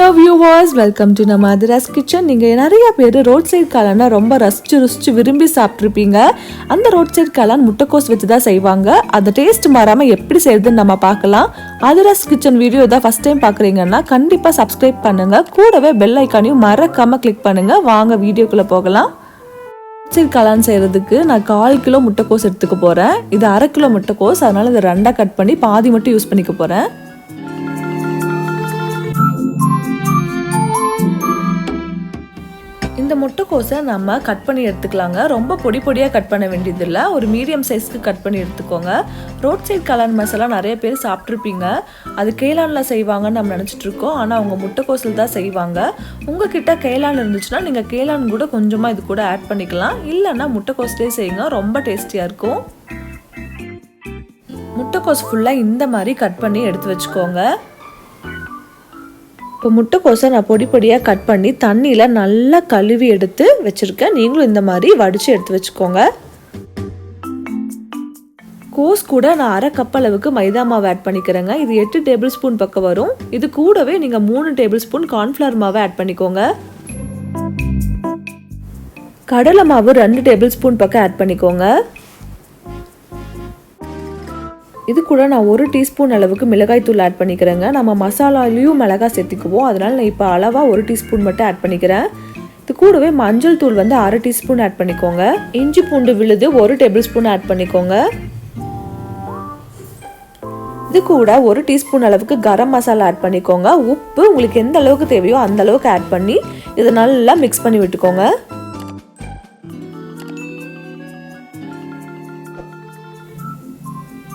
Hello viewers, welcome to நம்ம Aathiras kitchen. நீங்க நிறைய பேர் ரோட் சைடு காளான ரொம்ப ரசிச்சு விரும்பி சாப்பிட்டுருப்பீங்க. அந்த ரோட் சைடு காளான் முட்டைக்கோஸ் வச்சு தான் செய்வாங்க. அந்த டேஸ்ட் மாறாம எப்படி செய்யறதுன்னு நம்ம பார்க்கலாம். Aathiras kitchen வீடியோ தான் ஃபர்ஸ்ட் டைம் பார்க்குறீங்கன்னா கண்டிப்பா சப்ஸ்கிரைப் பண்ணுங்க. கூடவே பெல் ஐகானையும் மறக்காம கிளிக் பண்ணுங்க. வாங்க வீடியோக்குள்ள போகலாம். ரோட் சைடு காளான் செய்யறதுக்கு நான் 1/4 கிலோ முட்டைக்கோஸ் எடுத்துக்க போறேன். இது 1/2 கிலோ முட்டைக்கோஸ், அதனால இதை 2ஆ கட் பண்ணி பாதி மட்டும் யூஸ் பண்ணிக்க போறேன். இந்த முட்டைக்கோஸை நம்ம கட் பண்ணி எடுத்துக்கலாங்க. ரொம்ப பொடியாக கட் பண்ண வேண்டியதில்லை. ஒரு மீடியம் சைஸ்க்கு கட் பண்ணி எடுத்துக்கோங்க. ரோட் சைடு காளான் மசாலா நிறைய பேர் சாப்பிட்ருப்பீங்க. அது கேலானில் செய்வாங்கன்னு நம்ம நினச்சிட்டு இருக்கோம். ஆனால் அவங்க முட்டைக்கோஸில் தான் செய்வாங்க. உங்ககிட்ட கேலான் இருந்துச்சுன்னா நீங்கள் கேலான் கூட கொஞ்சமாக இது கூட ஆட் பண்ணிக்கலாம். இல்லைன்னா முட்டைக்கோஸ்லேயே செய்யுங்க, ரொம்ப டேஸ்டியாக இருக்கும். முட்டைக்கோஸ் ஃபுல்லாக இந்த மாதிரி கட் பண்ணி எடுத்து வச்சுக்கோங்க. இப்போ முட்டைக்கோஸை நான் பொடியாக கட் பண்ணி தண்ணியில் நல்லா கழுவி எடுத்து வச்சுருக்கேன். நீங்களும் இந்த மாதிரி வடித்து எடுத்து வச்சுக்கோங்க. கோஸ் கூட நான் 1/2 கப் அளவுக்கு மைதா மாவு ஆட் பண்ணிக்கிறேங்க. இது 8 டேபிள் ஸ்பூன் பக்கம் வரும். இது கூடவே நீங்கள் 3 டேபிள் ஸ்பூன் கார்ன்ஃப்ளவர் மாவை ஆட் பண்ணிக்கோங்க. கடலை மாவு 2 டேபிள் ஸ்பூன் பக்கம் ஆட் பண்ணிக்கோங்க. இது கூட நான் 1 டீஸ்பூன் அளவுக்கு மிளகாய் தூள் ஆட் பண்ணிக்கிறேங்க. நம்ம மசாலாலையும் மிளகாய் சேர்த்துக்குவோம், அதனால நான் இப்போ அளவாக 1 டீஸ்பூன் மட்டும் ஆட் பண்ணிக்கிறேன். இது கூடவே மஞ்சள் தூள் வந்து 1/2 டீஸ்பூன் ஆட் பண்ணிக்கோங்க. இஞ்சி பூண்டு விழுது 1 டேபிள் ஸ்பூன் ஆட் பண்ணிக்கோங்க. இது கூட 1 டீஸ்பூன் அளவுக்கு கரம் மசாலா ஆட் பண்ணிக்கோங்க. உப்பு உங்களுக்கு எந்த அளவுக்கு தேவையோ அந்த அளவுக்கு ஆட் பண்ணி இதை நல்லா மிக்ஸ் பண்ணி விட்டுக்கோங்க.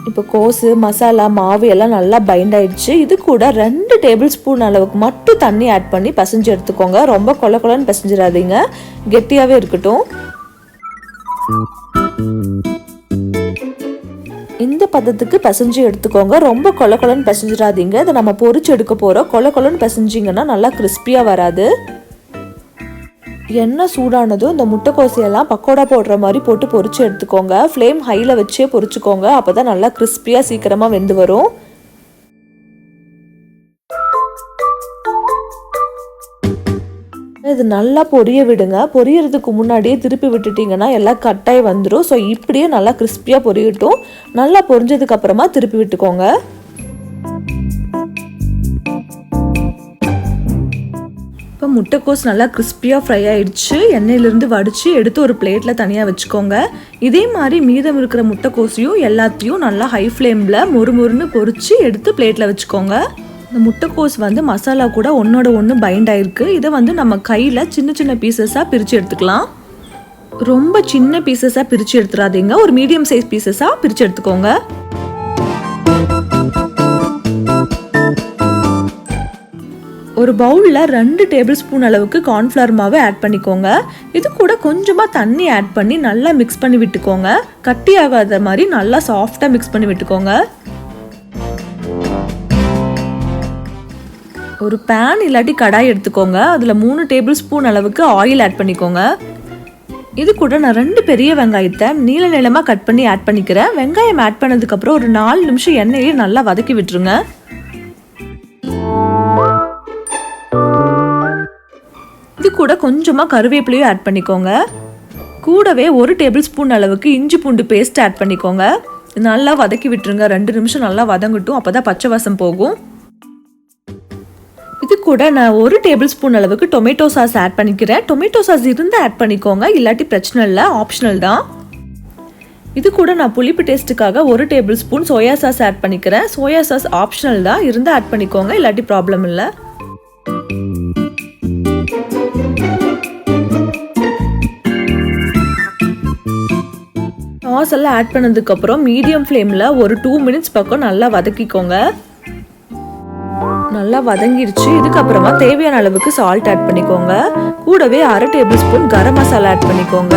இப்போ கோஸு மசாலா மாவு எல்லாம் நல்லா பைண்ட் ஆயிடுச்சு. இது கூட 2 டேபிள் ஸ்பூன் அளவுக்கு மட்டும் தண்ணி ஆட் பண்ணி பசைஞ்சு எடுத்துக்கோங்க. ரொம்ப கொலன்னு பசைஞ்சிடாதீங்க, கெட்டியாகவே இருக்கட்டும். இந்த பதத்துக்கு பசைஞ்சு எடுத்துக்கோங்க. ரொம்ப கொலன்னு பசைஞ்சிடாதீங்க. இதை நம்ம பொரிச்சு எடுக்க போகிறோம். கொலன்னு பசைஞ்சிங்கன்னா நல்லா கிறிஸ்பியாக வராது. எண்ணெய் சூடானதும் இந்த முட்டைக்கோசையெல்லாம் பக்கோடா போடுற மாதிரி போட்டு பொரிச்சு எடுத்துக்கோங்க. ஃப்ளேம் ஹையில் வச்சே பொரிச்சுக்கோங்க. அப்போ தான் நல்லா கிறிஸ்பியாக சீக்கிரமாக வெந்து வரும். இது நல்லா பொரிய விடுங்க. பொரியறதுக்கு முன்னாடியே திருப்பி விட்டுட்டிங்கன்னா எல்லாம் கட்டாய் வந்துடும். ஸோ இப்படியே நல்லா கிறிஸ்பியாக பொரியட்டும். நல்லா பொரிஞ்சதுக்கு அப்புறமா திருப்பி விட்டுக்கோங்க. இப்போ முட்டைக்கோஸ் நல்லா கிறிஸ்பியாக ஃப்ரை ஆகிடுச்சு. எண்ணெயிலேருந்து வடித்து எடுத்து ஒரு பிளேட்டில் தனியாக வச்சுக்கோங்க. இதே மாதிரி மீதம் இருக்கிற முட்டைக்கோஸையும் எல்லாத்தையும் நல்லா ஹை ஃப்ளேமில் மொறுன்னு பொரித்து எடுத்து பிளேட்டில் வச்சுக்கோங்க. இந்த முட்டைக்கோஸ் வந்து மசாலா கூட ஒன்றோட ஒன்று பைண்ட் ஆகிருக்கு. இதை வந்து நம்ம கையில் சின்ன பீசஸாக பிரித்து எடுத்துக்கலாம். ரொம்ப சின்ன பீசஸாக பிரித்து எடுத்துடாதீங்க, ஒரு மீடியம் சைஸ் பீசஸாக பிரித்து எடுத்துக்கோங்க. ஒரு பவுலில் 2 டேபிள் ஸ்பூன் அளவுக்கு கார்ன்ஃப்ளவர் மாவு ஆட் பண்ணிக்கோங்க. இது கூட கொஞ்சமாக தண்ணி ஆட் பண்ணி நல்லா மிக்ஸ் பண்ணி விட்டுக்கோங்க. கட்டி ஆகாத மாதிரி நல்லா சாஃப்டாக மிக்ஸ் பண்ணி விட்டுக்கோங்க. ஒரு பேன் இல்லாட்டி கடாய் எடுத்துக்கோங்க. அதில் 3 டேபிள் ஸ்பூன் அளவுக்கு ஆயில் ஆட் பண்ணிக்கோங்க. இது கூட நான் 2 பெரிய வெங்காயத்தை நீளமாக கட் பண்ணி ஆட் பண்ணிக்கிறேன். வெங்காயம் ஆட் பண்ணதுக்கப்புறம் ஒரு 4 நிமிஷம் எண்ணெயிலே நல்லா வதக்கி விட்டுருங்க. இது கூட கொஞ்சமாக கருவேப்பிலையும் ஆட் பண்ணிக்கோங்க. கூடவே 1 டேபிள் ஸ்பூன் அளவுக்கு இஞ்சி பூண்டு பேஸ்ட் ஆட் பண்ணிக்கோங்க. நல்லா வதக்கி விட்டுருங்க. 2 நிமிஷம் நல்லா வதங்கட்டும், அப்போ தான் பச்சை வாசம் போகும். இது கூட நான் 1 டேபிள் ஸ்பூன் அளவுக்கு டொமேட்டோ சாஸ் ஆட் பண்ணிக்கிறேன். டொமேட்டோ சாஸ் இருந்தால் ஆட் பண்ணிக்கோங்க, இல்லாட்டி பிரச்சனை இல்லை, ஆப்ஷனல் தான். இது கூட நான் புளிப்பு டேஸ்ட்டுக்காக 1 tablespoon soya sauce add பண்ணிக்கிறேன். சோயா சாஸ் ஆப்ஷனல் தான், இருந்தால் ஆட் பண்ணிக்கோங்க, இல்லாட்டி ப்ராப்ளம் இல்லை. சாஸ் எல்லாம் ஆட் பண்ணதுக்கப்புறம் மீடியம் ஃப்ளேமில் ஒரு 2 மினிட்ஸ் பக்கம் நல்லா வதக்கிக்கோங்க. நல்லா வதங்கிடுச்சு. இதுக்கப்புறமா தேவையான அளவுக்கு சால்ட் ஆட் பண்ணிக்கோங்க. கூடவே 1/2 table spoon garam masala add பண்ணிக்கோங்க.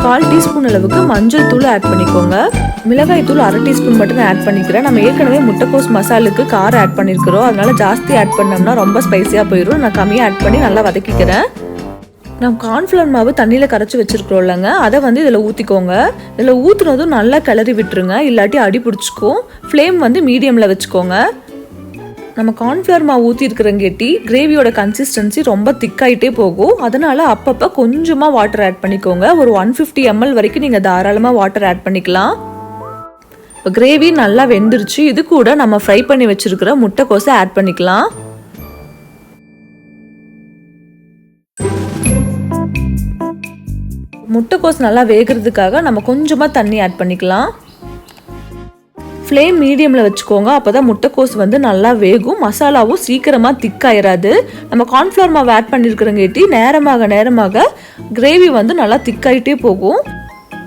1/4 டீஸ்பூன் அளவுக்கு மஞ்சள் தூள் ஆட் பண்ணிக்கோங்க. மிளகாய் தூள் 1/2 டீஸ்பூன் மட்டும் நான் ஆட் பண்ணிக்கிறேன். நம்ம ஏற்கனவே முட்டைக்கோஸ் மசாலுக்கு காரம் ஆட் பண்ணியிருக்கிறோம், அதனால ஜாஸ்தி ஆட் பண்ணோம்னா ரொம்ப ஸ்பைஸியாக போயிடும். நான் கம்மியாக ஆட் பண்ணி நல்லா வதக்கிக்கிறேன். நம்ம கார்ன்ஃப்ளவர் மாவு தண்ணியில் கரைச்சி வச்சுருக்கிறோம் இல்லைங்க, அதை வந்து இதில் ஊற்றிக்கோங்க. இதில் ஊற்றுனதும் நல்லா கிளறி விட்டுருங்க, இல்லாட்டி அடி பிடிச்சிக்கும். ஃப்ளேம் வந்து மீடியமில் வச்சுக்கோங்க. நம்ம கார்ன்ஃப்ளவர் மாவு ஊற்றி இருக்கிறங்கேட்டி கிரேவியோட கன்சிஸ்டன்சி ரொம்ப திக்காயிட்டே போகும். அதனால் அப்பப்போ கொஞ்சமாக வாட்டர் ஆட் பண்ணிக்கோங்க. ஒரு 150 ml வரைக்கும் நீங்கள் தாராளமாக வாட்டர் ஆட் பண்ணிக்கலாம். இப்போ கிரேவி நல்லா வெந்துருச்சு. இது கூட நம்ம ஃப்ரை பண்ணி வச்சுருக்கிற முட்டைக்கோஸை ஆட் பண்ணிக்கலாம். முட்டைக்கோஸ் நல்லா வேகிறதுக்காக நம்ம கொஞ்சமாக தண்ணி ஆட் பண்ணிக்கலாம். ஃப்ளேம் மீடியமில் வச்சுக்கோங்க. அப்போ தான் முட்டைக்கோஸ் நல்லா வேகும். மசாலாவும் சீக்கிரமாக திக்காயிராது. நம்ம கார்ன்ஃப்ளவர் மாவு ஆட் பண்ணியிருக்கிறங்கேட்டி நேரமாக கிரேவி நல்லா திக்காயிட்டே போகும்.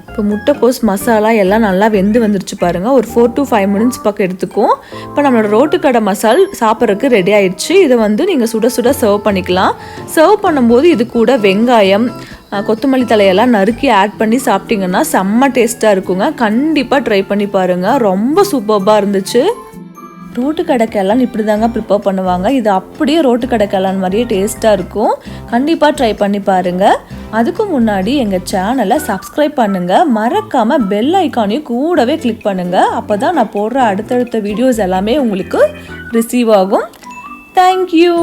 இப்போ முட்டைக்கோஸ் மசாலா எல்லாம் நல்லா வெந்து வந்துருச்சு பாருங்கள். ஒரு 4 to 5 minutes பக்கம் எடுத்துக்கும். இப்போ நம்மளோட ரோட்டுக்கடை மசால் சாப்பிட்றதுக்கு ரெடி ஆயிடுச்சு. இதை நீங்கள் சுட சுட சர்வ் பண்ணிக்கலாம். சர்வ் பண்ணும்போது இது கூட வெங்காயம், கொத்தமல்லி தலையெல்லாம் நறுக்கி ஆட் பண்ணி சாப்பிட்டிங்கன்னா செம்ம டேஸ்ட்டாக இருக்குங்க. கண்டிப்பாக ட்ரை பண்ணி பாருங்கள். ரொம்ப சூப்பராக இருந்துச்சு. ரோட்டு கடை கேலான் இப்படி தாங்க ப்ரிப்பேர் பண்ணுவாங்க. இது அப்படியே ரோட்டு கடை கேலான் மாதிரியே டேஸ்ட்டாக இருக்கும். கண்டிப்பாக ட்ரை பண்ணி பாருங்கள். அதுக்கு முன்னாடி எங்கள் சேனலை சப்ஸ்கிரைப் பண்ணுங்கள். மறக்காமல் பெல் ஐக்கானையும் கூடவே கிளிக் பண்ணுங்கள். அப்போ தான் நான் போடுற அடுத்தடுத்த வீடியோஸ் எல்லாமே உங்களுக்கு ரிசீவ் ஆகும். தேங்க்யூ.